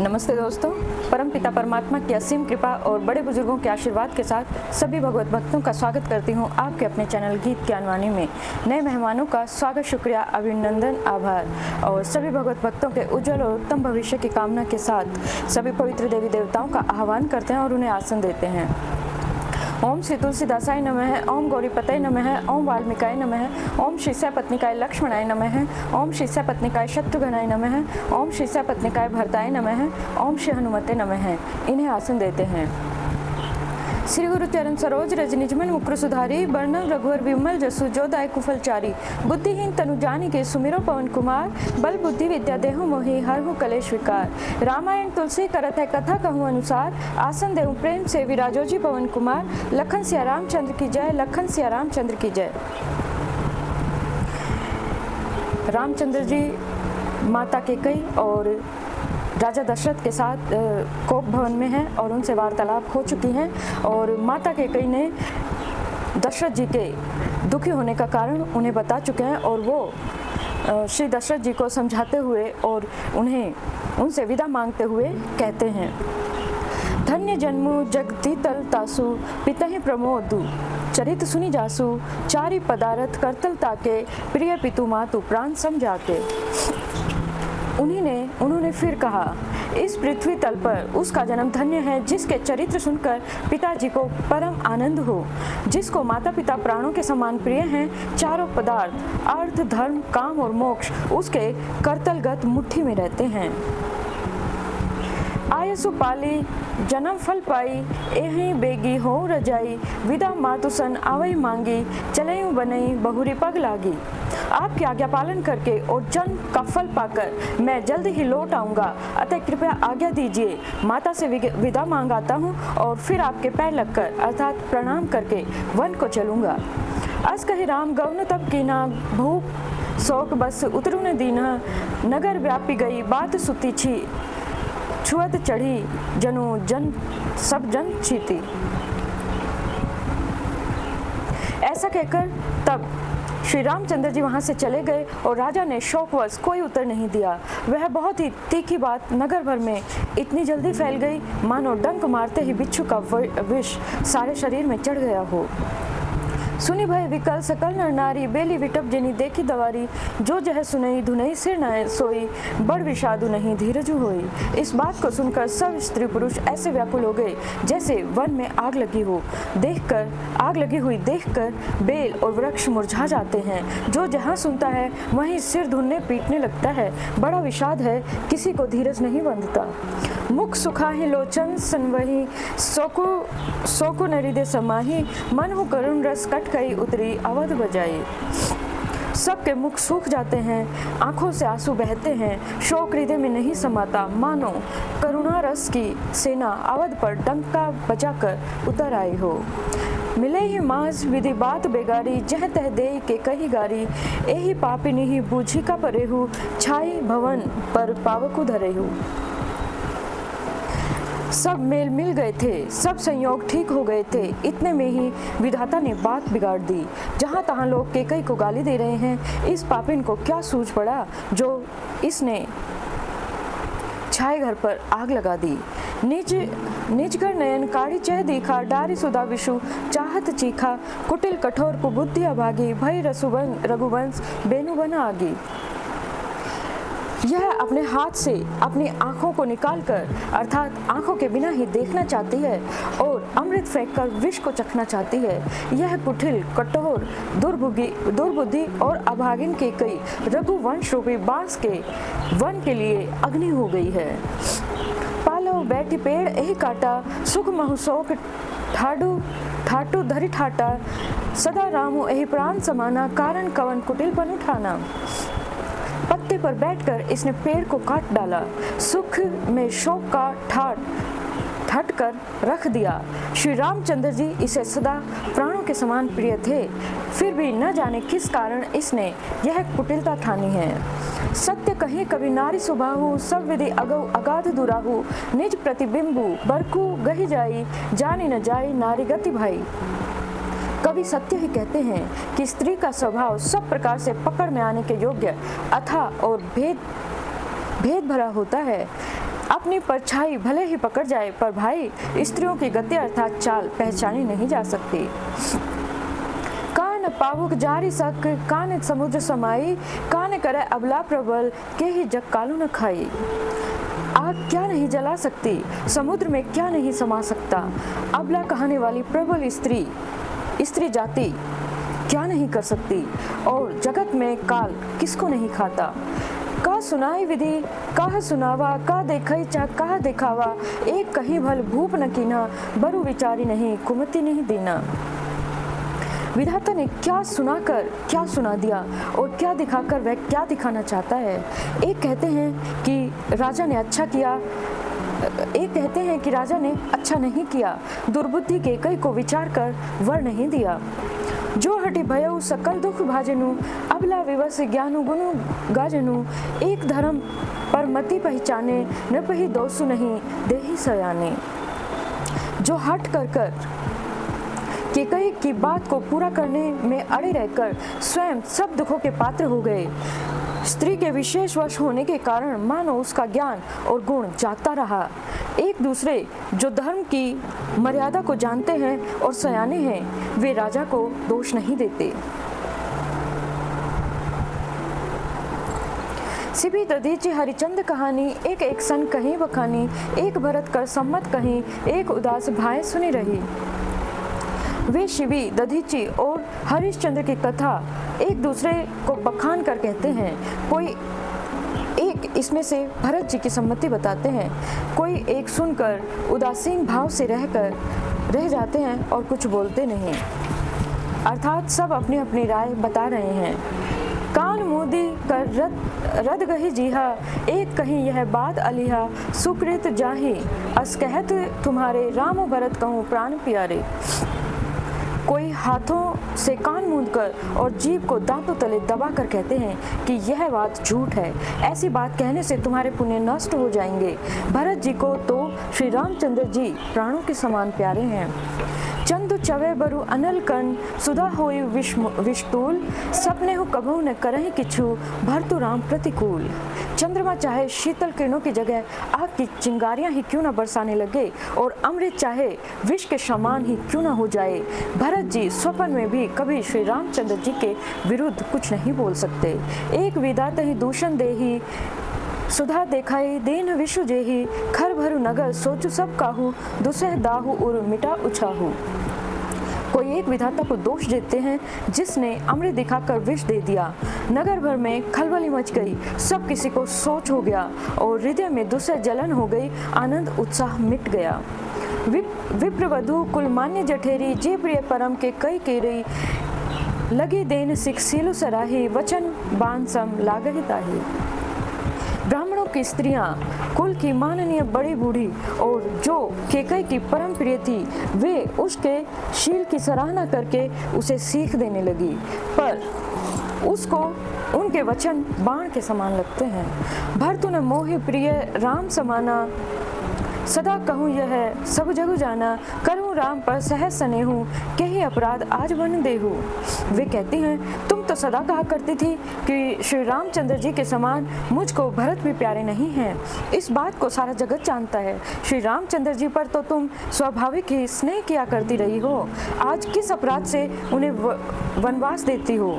नमस्ते दोस्तों, परमपिता परमात्मा की असीम कृपा और बड़े बुजुर्गों के आशीर्वाद के साथ सभी भगवत भक्तों का स्वागत करती हूं आपके अपने चैनल गीत ज्ञानवाणी में। नए मेहमानों का स्वागत, शुक्रिया, अभिनंदन, आभार और सभी भगवत भक्तों के उज्जवल और उत्तम भविष्य की कामना के साथ सभी पवित्र देवी देवताओं का आह्वान करते हैं और उन्हें आसन देते हैं। ओम श्री तुलसीदासाय नमः, ओम गौरीपतये नमः, ओम वाल्मीकाय नमः, ओम शिष्यापत्निकाय लक्ष्मणाय नमः, ओम शिष्यापत्निकाय शत्रुघ्नाय नमः, ओम शिष्यापत्निकाय भरताय नमः, ओम श्री हनुमते नमः। इन्हें आसन देते हैं। श्री गुरु चरण सरोज रज निजमन मुकुर सुधारी, वर्णम रघुवर विमल जसु जो दाय कुफलचारी, बुद्धिहीन तनु जानी के सुमिरो पवन कुमार, बल बुद्धि विद्या देहु मोहि हरहु कलेश विकार। रामायण तुलसी करत है कथा कहूँ अनुसार, आसन देहु प्रेम से विराजोजी पवन कुमार। लखन सिया रामचंद्र की जय, लखन सिया रामचंद्र की जय। रामचंद्र जी माता कैकेयी और राजा दशरथ के साथ कोप भवन में हैं और उनसे वार्तालाप हो चुकी हैं और माता कैकेयी ने दशरथ जी के दुखी होने का कारण उन्हें बता चुके हैं और वो श्री दशरथ जी को समझाते हुए और उनसे विदा मांगते हुए कहते हैं, धन्य जन्मु जगति तल तासु पितहि प्रमोदु, चरित सुनी जासु चारि पदारथ करतल ताके, प्रिय पितु मातु प्राण समझाके। उन्होंने फिर कहा, इस पृथ्वी तल पर उसका जन्म धन्य है जिसके चरित्र सुनकर पिताजी को परम आनंद हो, जिसको माता पिता प्राणों के समान प्रिय हैं। चारों पदार्थ अर्थ, धर्म, काम और मोक्ष उसके करतलगत मुट्ठी में रहते हैं। आयसु पाली जन्म फल पाई, एहि बेगी हो रजाई, विदा मातु सन आवई मांगी, चलई बनई बहुरी पग लागी। आपकी आज्ञा पालन करके और जन्म का फल पाकर मैं जल्द ही लौट आऊंगा, अतः कृपया आज्ञा दीजिए। माता से विदा मांग आता हूँ और फिर आपके पैर लगकर अर्थात प्रणाम करके वन को चलूंगा। अस कही राम गौन तब कीना, भूख शोक बस उतरू न दीना, नगर व्यापी गई बात सुती छी, छुअत चढ़ी जनु जन सब जन छीती। ऐसा कहकर तब श्री रामचंद्र जी वहां से चले गए और राजा ने शोकवश कोई उत्तर नहीं दिया। वह बहुत ही तीखी बात नगर भर में इतनी जल्दी फैल गई मानो डंक मारते ही बिच्छू का विष सारे शरीर में चढ़ गया हो। सुनी भय विकल सकल नर नारी, बेली विटप जिनी देखी दवारी, जो जह सुनई धुनई सिर न सोई, बड़ विषादु नहीं धीरजु होई। इस बात को सुनकर सब स्त्री पुरुष ऐसे व्याकुल हो गए जैसे वन में आग लगी हो। आग लगी हुई देखकर बेल और वृक्ष मुरझा जाते हैं। जो जहाँ सुनता है वहीं सिर धुनने पीटने लगता है। बड़ा विषाद है, किसी को धीरज नहीं बंधता। मुख सुखाहि लोचन सनवही, सोको नरिदे समाही, मन हो करुण रस कट कई उतरी अवध बजाई। सबके मुख सूख जाते हैं, आंखों से आंसू बहते हैं, शोक हृदय में नहीं समाता, मानो करुणा रस की सेना अवध पर डंका बजाकर उतर आई हो। मिले ही मास विधि बात बेगारी, जह तह दे के कही गारी, एही पापिनी ही बूझी का परेहु, छाई भवन पर पावकु धरेहु। सब मेल मिल गए थे, सब संयोग ठीक हो गए थे। इतने में ही विधाता ने बात बिगाड़ दी। जहाँ तहाँ लोग कैकेयी को गाली दे रहे हैं। इस पापिन को क्या सूझ पड़ा जो इसने छाए घर पर आग लगा दी। निजकर नयन काढ़ी चह दीखा, डारी सुधा विषु चाहत चीखा, कुटिल कठोर कुबुद्धि अभागी, भई रघुवंश बेनु बना आगी। यह अपने हाथ से अपनी आंखों को निकालकर अर्थात आंखों के बिना ही देखना चाहती है और अमृत फेंककर विष को चखना चाहती है। यह कुटिल कठोर दुर्बुद्धि और अभागिन कैकेयी रघुवंश रूपी बांस के वन के लिए अग्नि हो गई है। पालो बैठी पेड़ यही काटा, सुख महु शोक ठाटू धरि ठाटा, सदा रामु यही प्राण समाना, कारण कवन कुटिलपन उठाना। पत्ते पर बैठकर इसने पेड़ को काट डाला, सुख में शोक का ठाट कर रख दिया। श्री रामचंद्र जी इसे सदा प्राणों के समान प्रिय थे, फिर भी न जाने किस कारण इसने यह कुटिलता ठानी है। सत्य कहीं कभी नारी सुबाहु, सब विधि अगाध दुराहु, निज प्रतिबिंबु बरकु गही जाई, जानी न जाई नारी गति भाई। कवि सत्य ही कहते हैं कि स्त्री का स्वभाव सब प्रकार से पकड़ में आने के योग्य अथाह और भेद भरा होता है। अपनी परछाई भले ही पकड़ जाए, पर भाई स्त्रियों की गति अर्थात चाल पहचानी नहीं जा सकती। कान पावुक जारी सक, कान समुद्र समाई, कान करे अबला प्रबल, के ही जग कालू न खाई। आग क्या नहीं जला सकती, समुद्र में क्या नहीं समा सकता, अबला कहने वाली प्रबल स्त्री जाति क्या नहीं कर सकती, और जगत में काल किसको नहीं खाता। का सुनाई विधि, काह सुनावा, का देखई चा काह दिखावा, एक कहीं भल भूप न कीना, बरु विचारी नहीं कुमति नहीं दीना। विधाता ने क्या सुनाकर क्या सुना दिया और क्या दिखाकर वह क्या दिखाना चाहता है। एक कहते हैं कि राजा ने अच्छा किया, एक कहते हैं कि राजा ने अच्छा नहीं किया, दुर्बुद्धि केकई को विचार कर वर नहीं दिया। जो हटि भयउ सकल दुख भाजनु, अबला विवश ज्ञानु गुनु गाजनु, एक धर्म पर मति पहचाने, न पही दोसु नहीं देहि सयाने। जो हट कर केकई की बात को पूरा करने में अड़े रहकर स्वयं सब दुखों के पात्र हो गए। स्त्री के विशेष वश होने के कारण मानो उसका ज्ञान और गुण जागता रहा। एक दूसरे जो धर्म की मर्यादा को जानते हैं और सयाने हैं, वे राजा को दोष नहीं देते। सिबी दधीची हरिचंद कहानी, एक एक सन कहीं बखानी, एक भरत कर सम्मत कहीं, एक उदास भाई सुनी रही। वे शिवी, दधीची और हरिश्चंद्र की कथा एक दूसरे को बखान कर कहते हैं। कोई एक इसमें से भरत जी की सम्मति बताते हैं, कोई एक सुनकर उदासीन भाव से रह जाते हैं और कुछ बोलते नहीं, अर्थात सब अपनी अपनी राय बता रहे हैं। कान मूदी कर रद गही जीहा, एक कहीं यह बात अलिहा, सुकृत जाही अस कहत तुम्हारे, राम भरत कहूँ प्राण प्यारे। कोई हाथों से कान मूंदकर और जीभ को दांतों तले दबाकर कहते हैं कि यह बात झूठ है, ऐसी बात कहने से तुम्हारे पुण्य नष्ट हो जाएंगे। भरत जी को तो श्री रामचंद्र जी प्राणों के समान प्यारे हैं। चंदु चवे बरु अनल कन, सुधा होई विष्टूल, सपने हो कभू न करहि किछु, भरतु राम प्रतिकूल। चंद्रमा चाहे शीतल किरणों की जगह आग की चिंगारियां ही क्यों न बरसाने लगे और अमृत चाहे विष के समान ही क्यों न हो जाए, भरत जी स्वप्न में भी कभी श्री रामचंद्र जी के विरुद्ध कुछ नहीं बोल सकते। एक विदात ही दूषण देही, सुधा देखाई दीन विषु जेही, खर भरु नगर सोचु सब काहू, दुसह दाहू उर मिटा उछाहू। कोई एक विधाता को दोष देते हैं जिसने अमृत दिखाकर विष दे दिया। नगर भर में खलबली मच गई, सब किसी को सोच हो गया और हृदय में दुसह जलन हो गई, आनंद उत्साह मिट गया। विप्रवधु कुलमान्य जठेरी, जे प्रिय परम के कई केरी, लगी देन सिख सीलु सराही, वचन बान सम लागहि ताही। ब्राह्मणों की स्त्रियां कुल की माननीय बड़ी बूढ़ी और जो केकई की परम प्रिय थी, वे उसके शील की सराहना करके उसे सीख देने लगी, पर उसको उनके वचन बाण के समान लगते हैं। भरतु न मोहि प्रिय राम समाना, सदा कहूँ यह सब जगु जाना, करूँ राम पर सहज स्नेहू, के ही अपराध आज बन देहू। वे कहती हैं, तुम तो सदा कहा करती थी कि श्री रामचंद्र जी के समान मुझको भरत भी प्यारे नहीं हैं। इस बात को सारा जगत जानता है। श्री रामचंद्र जी पर तो तुम स्वाभाविक ही स्नेह किया करती रही हो, आज किस अपराध से उन्हें वनवास देती हो।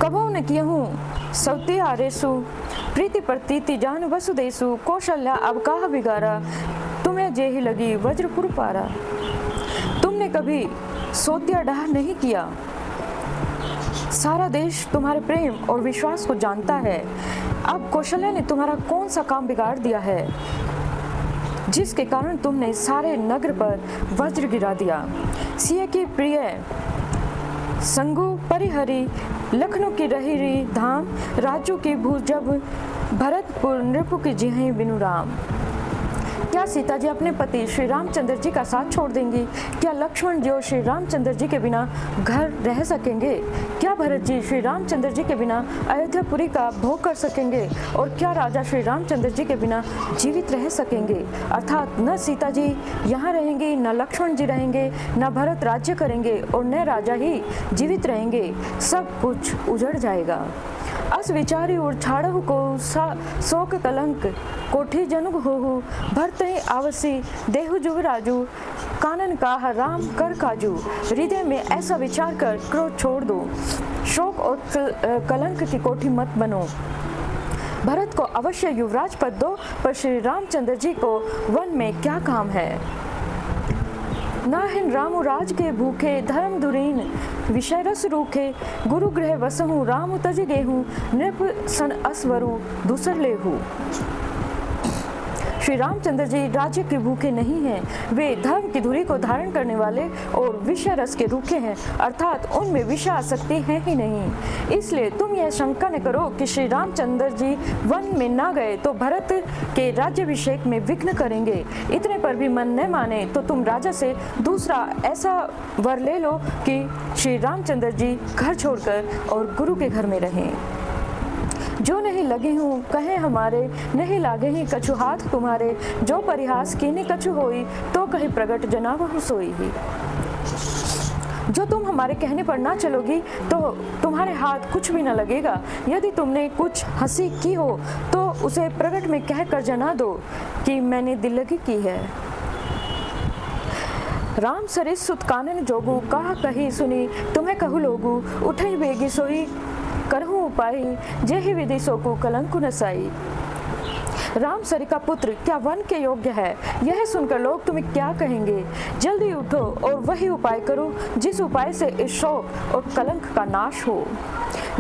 कबहु न कियहूँ सौते आरेसु, प्रीति प्रतीति जान वसुदेसु, कौशल्या अब काह बिगारा, तुम्हें जेही लगी वज्रपुर पारा। तुमने कभी सोतिया डाह नहीं किया, सारा देश तुम्हारे प्रेम और विश्वास को जानता है। अब कौशल्या ने तुम्हारा कौन सा काम बिगाड़ दिया है जिसके कारण तुमने सारे नगर पर वज्र गिरा दिया। सिया की प्रिय संगु परिहरी, लखनऊ की रही धाम, राजू की भूजब, भरतपुर नृपु की जिहि बिनु राम। क्या सीता जी अपने पति श्री रामचंद्र जी का साथ छोड़ देंगी? क्या लक्ष्मण जी और श्री रामचंद्र जी के बिना घर रह सकेंगे? क्या भरत जी श्री रामचंद्र जी के बिना अयोध्यापुरी का भोग कर सकेंगे? और क्या राजा श्री रामचंद्र जी के बिना जीवित रह सकेंगे? अर्थात न सीता जी यहाँ रहेंगी, न लक्ष्मण जी रहेंगे, न भरत राज्य करेंगे और न राजा ही जीवित रहेंगे, सब कुछ उजड़ जाएगा। अस विचारी और छाड़हु को शोक कलंक कोठी जनुग होहु भरते आवसी देहु जुगराजू कानन का राम कर काजू। हृदय में ऐसा विचार कर क्रोध छोड़ दो, शोक और कलंक की कोठी मत बनो। भरत को अवश्य युवराज पद दो, पर श्री रामचंद्र जी को वन में क्या काम है। नाहिन रामु राज के भूखे धर्म धुरीन विषय रस रूखे गुरु गृह वसहु राम तज गेहूं नृप सन असवरु दूसर लेहू। श्री रामचंद्र जी राज्य के भूखे नहीं हैं, वे धर्म की धुरी को धारण करने वाले और विषय रस के रूखे हैं, अर्थात उनमें विषय आसक्ति है ही नहीं। इसलिए तुम यह शंका न करो कि श्री रामचंद्र जी वन में ना गए तो भरत के राज्याभिषेक में विघ्न करेंगे। इतने पर भी मन न माने तो तुम राजा से दूसरा ऐसा वर ले लो कि श्री रामचंद्र जी घर छोड़कर और गुरु के घर में रहें। जो नहीं लगे हूँ कहे हमारे, नहीं लागे ही कछु हाथ तुम्हारे। जो परिहास कीनी कछु होई, तो कहीं प्रगट जनावहु सोई ही। जो तुम हमारे कहने पर ना चलोगी तो तुम्हारे हाथ कुछ भी न लगेगा। यदि तुमने कुछ हंसी की हो तो उसे प्रगट में कह कर जना दो कि मैंने दिल लगी की है। राम सरिस सुत कानन जोगू कहा कही सुनी, तुम्हें कहू लोगू उठई बेगी सोई। करहूँ उपाय जेहि विधि सोकु कलंकु नसाई। राम सरी का पुत्र क्या वन के योग्य है, यह सुनकर लोग तुम्हें क्या कहेंगे। जल्दी उठो और वही उपाय करो जिस उपाय से इस शोक और कलंक का नाश हो।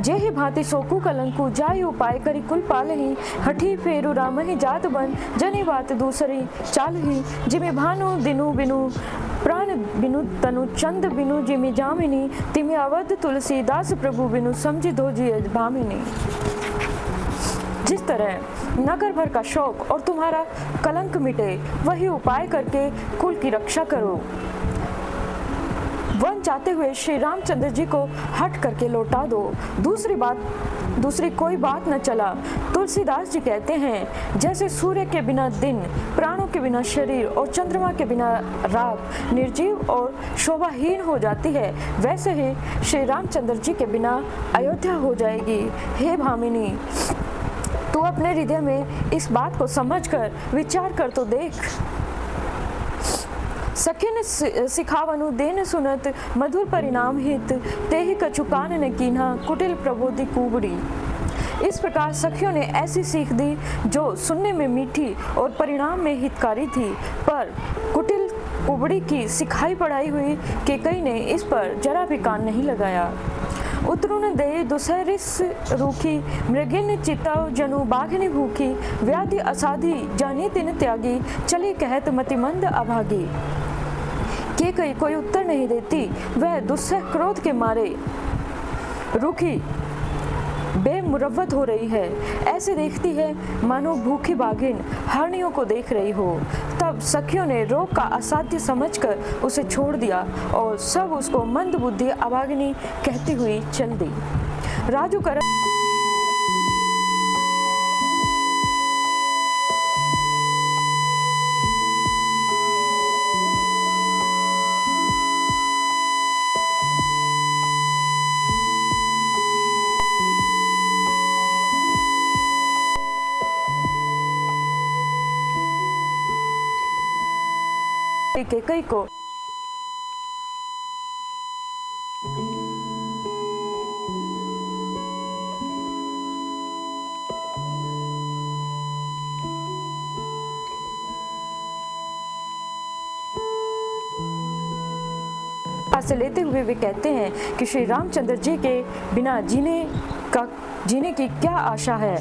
जेहि भांति सोकु कलंकु जाय उपाय करी कुल पालही। हठी फेरु राम ही जात बन जनी बात दूसरी चालही। जिमि भानु दिनु बिनु प्राण बिनु तनु चंद बिनु जिमि जामिनी। तिमि अवध तुलसीदास प्रभु बिनु समझी धोजी भामिनी। जिस तरह नगर भर का शोक और तुम्हारा कलंक मिटे, वही उपाय करके कुल की रक्षा करो। वन जाते हुए श्री रामचंद्र जी को हट करके लौटा दो। दूसरी कोई बात न चला। तुलसीदास जी कहते हैं, जैसे सूर्य के बिना दिन, प्राणों के बिना शरीर और चंद्रमा के बिना रात निर्जीव और शोभाहीन हो जाती है, वैसे ही श्री रामचंद्र जी के बिना अयोध्या हो जाएगी। हे भामिनी, तू अपने हृदय में इस बात को समझकर विचार कर तो देख। सखिन सिखावनु देन सुनत मधुर परिणाम हित, तेहि कछु कान न कीन्हा कुटिल प्रबोधि कुबड़ी। इस प्रकार सखियों ने ऐसी सीख दी जो सुनने में मीठी और परिणाम में हितकारी थी, पर कुटिल कुबड़ी की सिखाई पढ़ाई हुई केकई ने इस पर जरा भी कान नहीं लगाया। उतरुन दे दुसहरिस रूखी, मृगिन चिताव जनु बाघिनी भूखी। व्याधि असाधी जानी तिन त्यागी, चली कहत मतिमंद अभागी। केकई कोई उत्तर नहीं देती, वह दुस्सह क्रोध के मारे रूखी बेमुरव्वत हो रही है। ऐसे देखती है मानो भूखी बाघिन हरणियों को देख रही हो। तब सखियों ने रोग का असाध्य समझकर उसे छोड़ दिया और सब उसको मंद बुद्धि अभागिनी कहती हुई चल दी। राजू कर केकई को से लेते हुए वे कहते हैं कि श्री रामचंद्र जी के बिना जीने की क्या आशा है।